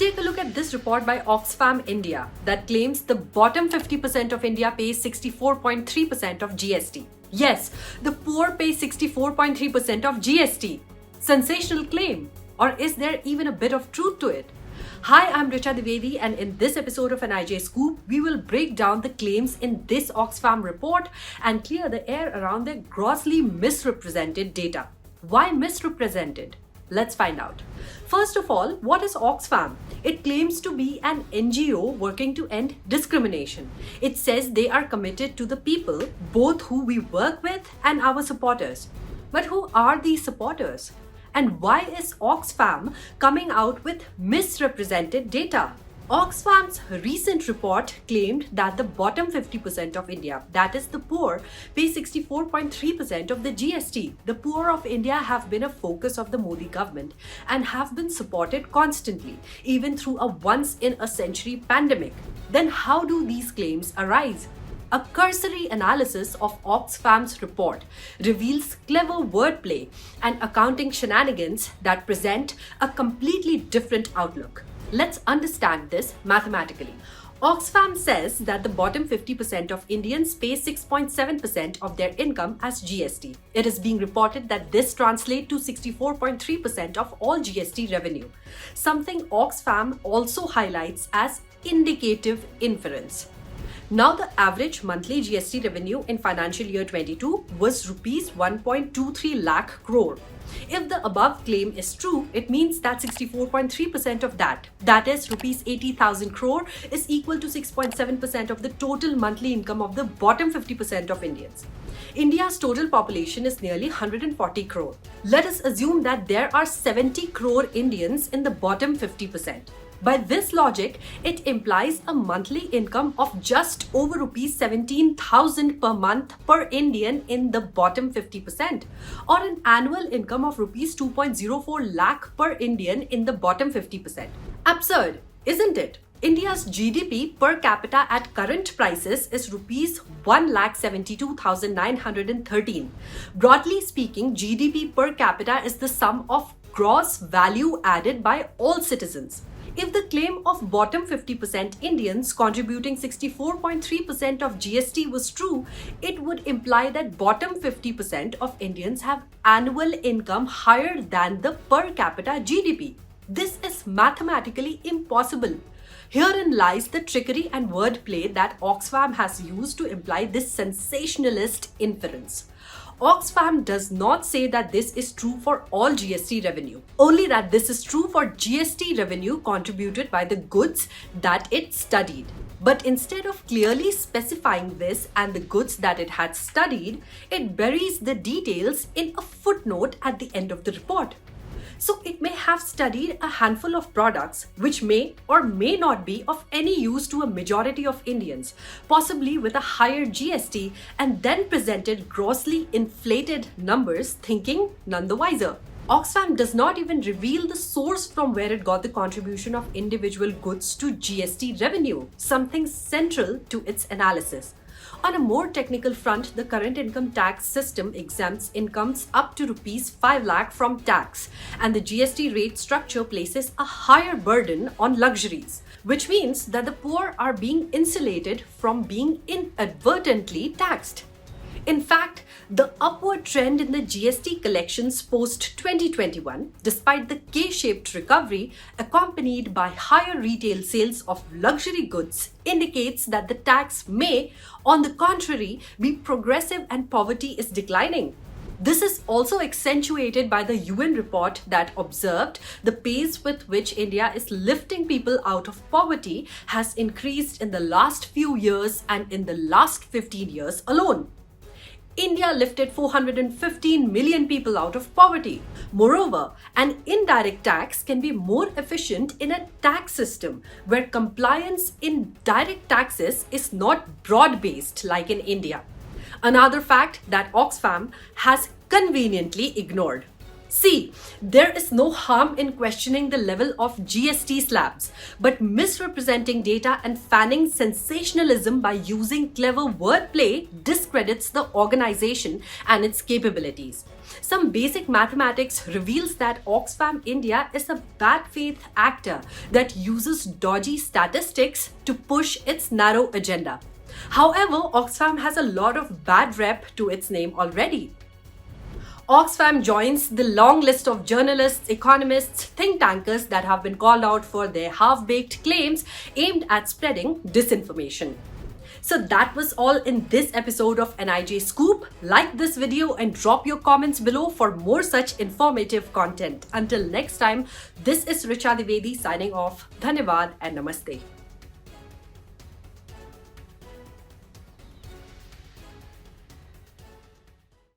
Take a look at this report by Oxfam India that claims the bottom 50% of India pays 64.3% of GST. Yes, the poor pay 64.3% of GST. Sensational claim. Or is there even a bit of truth to it? Hi, I'm Richa Dwivedi, and in this episode of NIJ Scoop, we will break down the claims in this Oxfam report and clear the air around their grossly misrepresented data. Why misrepresented? Let's find out. First of all, what is Oxfam? It claims to be an NGO working to end discrimination. It says they are committed to the people, both who we work with and our supporters. But who are these supporters? And why is Oxfam coming out with misrepresented data? Oxfam's recent report claimed that the bottom 50% of India, that is the poor, pay 64.3% of the GST. The poor of India have been a focus of the Modi government and have been supported constantly, even through a once-in-a-century pandemic. Then how do these claims arise? A cursory analysis of Oxfam's report reveals clever wordplay and accounting shenanigans that present a completely different outlook. Let's understand this mathematically. Oxfam says that the bottom 50% of Indians pay 6.7% of their income as GST. It is being reported that this translates to 64.3% of all GST revenue, something Oxfam also highlights as indicative inference. Now, the average monthly GST revenue in financial year 22 was rupees 1.23 lakh crore. If the above claim is true, it means that 64.3% of that is rupees 80,000 crore, is equal to 6.7% of the total monthly income of the bottom 50% of Indians. India's total population is nearly 140 crore. Let us assume that there are 70 crore Indians in the bottom 50%. By this logic, it implies a monthly income of just over rupees 17,000 per month per Indian in the bottom 50%, or an annual income of rupees 2.04 lakh per Indian in the bottom 50%. Absurd, isn't it? India's GDP per capita at current prices is rupees 1,72,913. Broadly speaking, GDP per capita is the sum of gross value added by all citizens. If the claim of bottom 50% Indians contributing 64.3% of GST was true, it would imply that bottom 50% of Indians have annual income higher than the per capita GDP. This is mathematically impossible. Herein lies the trickery and wordplay that Oxfam has used to imply this sensationalist inference. Oxfam does not say that this is true for all GST revenue, only that this is true for GST revenue contributed by the goods that it studied. But instead of clearly specifying this and the goods that it had studied, it buries the details in a footnote at the end of the report. So it may have studied a handful of products which may or may not be of any use to a majority of Indians, possibly with a higher GST, and then presented grossly inflated numbers, thinking none the wiser. Oxfam does not even reveal the source from where it got the contribution of individual goods to GST revenue, something central to its analysis. On a more technical front, the current income tax system exempts incomes up to rupees 5 lakh from tax, and the GST rate structure places a higher burden on luxuries, which means that the poor are being insulated from being inadvertently taxed. In fact, the upward trend in the GST collections post-2021, despite the K-shaped recovery accompanied by higher retail sales of luxury goods, indicates that the tax may, on the contrary, be progressive and poverty is declining. This is also accentuated by the UN report that observed the pace with which India is lifting people out of poverty has increased in the last few years and in the last 15 years alone. India lifted 415 million people out of poverty. Moreover, an indirect tax can be more efficient in a tax system where compliance in direct taxes is not broad-based like in India. Another fact that Oxfam has conveniently ignored. See, there is no harm in questioning the level of GST slabs, but misrepresenting data and fanning sensationalism by using clever wordplay discredits the organization and its capabilities. Some basic mathematics reveals that Oxfam India is a bad faith actor that uses dodgy statistics to push its narrow agenda. However, Oxfam has a lot of bad rep to its name already. Oxfam joins the long list of journalists, economists, think tankers that have been called out for their half-baked claims aimed at spreading disinformation. So that was all in this episode of NIJ Scoop. Like this video and drop your comments below for more such informative content. Until next time, this is Richa Divedi signing off. Dhanyavad and Namaste.